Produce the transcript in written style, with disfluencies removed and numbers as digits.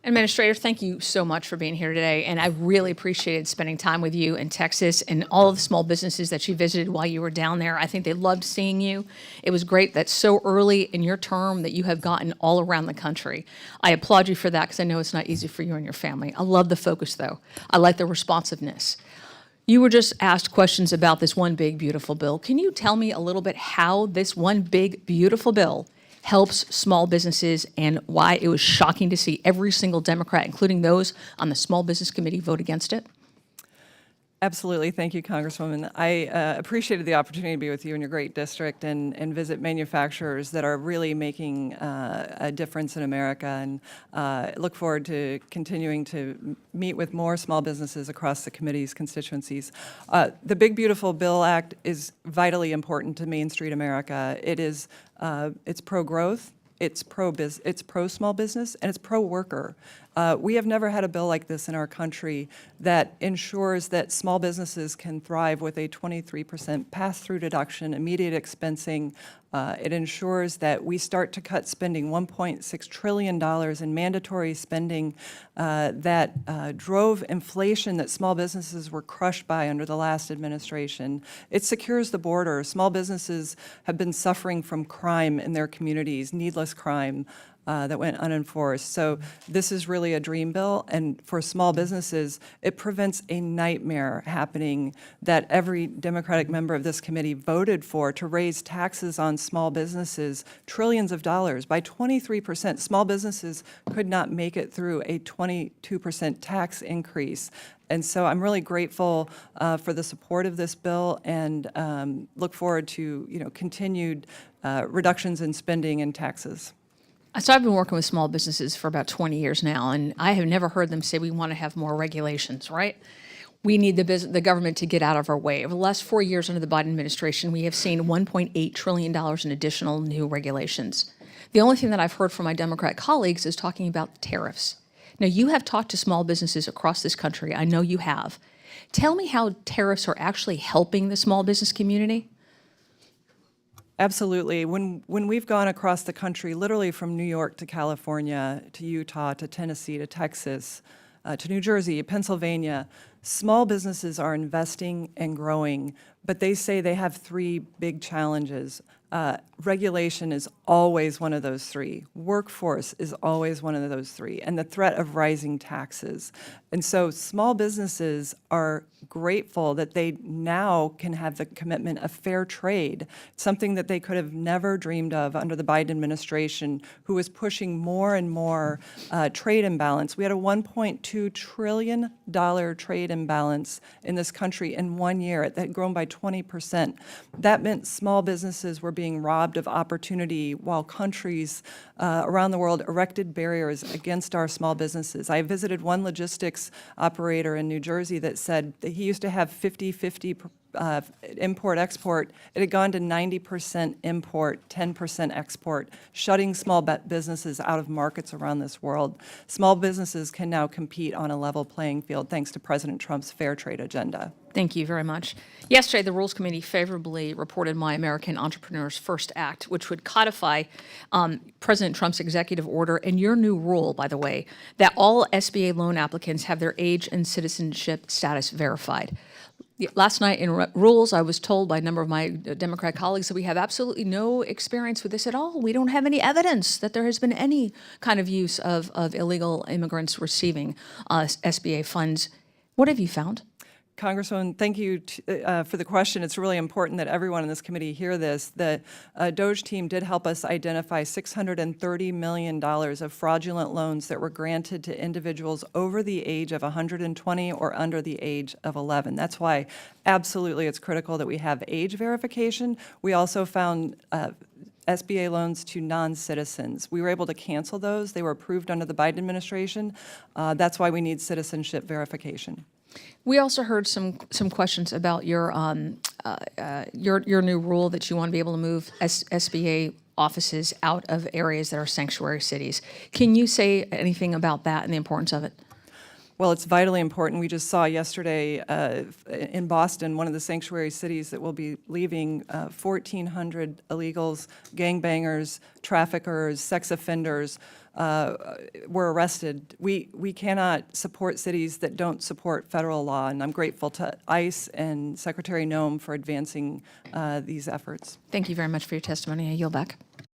Administrator, thank you so much for being here today, and I really appreciated spending time with you in Texas and all of the small businesses that you visited while you were down there. I think they loved seeing you. It was great that so early in your term that you have gotten all around the country. I applaud you for that because I know it's not easy for you and your family. I love the focus, though. I like the responsiveness. You were just asked questions about this one big, beautiful bill. Can you tell me a little bit how this one big, beautiful bill helps small businesses and why it was shocking to see every single Democrat, including those on the Small Business Committee, vote against it? Absolutely. Thank you, Congresswoman. I appreciated the opportunity to be with you in your great district and visit manufacturers that are really making a difference in America, and look forward to continuing to meet with more small businesses across the committee's constituencies. The Big Beautiful Bill Act is vitally important to Main Street America. It's pro-growth, it's pro-small business, and it's pro-worker. We have never had a bill like this in our country that ensures that small businesses can thrive with a 23% pass-through deduction, immediate expensing. It ensures that we start to cut spending, $1.6 trillion in mandatory spending that drove inflation that small businesses were crushed by under the last administration. It secures the border. Small businesses have been suffering from crime in their communities, needless crime. That went unenforced. So this is really a dream bill, and for small businesses, it prevents a nightmare happening that every Democratic member of this committee voted for, to raise taxes on small businesses, trillions of dollars. By 23%, small businesses could not make it through a 22% tax increase. And so I'm really grateful for the support of this bill, and look forward to continued reductions in spending and taxes. So I've been working with small businesses for about 20 years now, and I have never heard them say we want to have more regulations, right? We need the government to get out of our way. Over the last 4 years under the Biden administration, we have seen $1.8 trillion in additional new regulations. The only thing that I've heard from my Democrat colleagues is talking about tariffs. Now, you have talked to small businesses across this country. I know you have. Tell me how tariffs are actually helping the small business community. Absolutely. When we've gone across the country, literally from New York to California, to Utah, to Tennessee, to Texas, to New Jersey, Pennsylvania, small businesses are investing and growing, but they say they have three big challenges. Regulation is always one of those three. Workforce is always one of those three, and the threat of rising taxes. And so small businesses are grateful that they now can have the commitment of fair trade, something that they could have never dreamed of under the Biden administration, who was pushing more and more trade imbalance. We had a $1.2 trillion trade imbalance in this country in 1 year. That had grown by 20%. That meant small businesses were being robbed of opportunity while countries around the world erected barriers against our small businesses. I visited one logistics operator in New Jersey that said that he used to have 50-50 import-export. It had gone to 90% import, 10% export, shutting small businesses out of markets around this world. Small businesses can now compete on a level playing field thanks to President Trump's fair trade agenda. Thank you very much. Yesterday, the Rules Committee favorably reported My American Entrepreneur's First Act, which would codify President Trump's executive order and your new rule, by the way, that all SBA loan applicants have their age and citizenship status verified. Last night in Rules, I was told by a number of my Democrat colleagues that we have absolutely no experience with this at all. We don't have any evidence that there has been any kind of use of illegal immigrants receiving SBA funds. What have you found? Congresswoman, thank you for the question. It's really important that everyone in this committee hear this. The DOJ team did help us identify $630 million of fraudulent loans that were granted to individuals over the age of 120 or under the age of 11. That's why absolutely it's critical that we have age verification. We also found SBA loans to non-citizens. We were able to cancel those. They were approved under the Biden administration. That's why we need citizenship verification. We also heard some questions about your new rule that you want to be able to move SBA offices out of areas that are sanctuary cities. Can you say anything about that and the importance of it? Well, it's vitally important. We just saw yesterday in Boston, one of the sanctuary cities that will be leaving, 1,400 illegals, gangbangers, traffickers, sex offenders were arrested. We cannot support cities that don't support federal law, and I'm grateful to ICE and Secretary Noem for advancing these efforts. Thank you very much for your testimony. I yield back.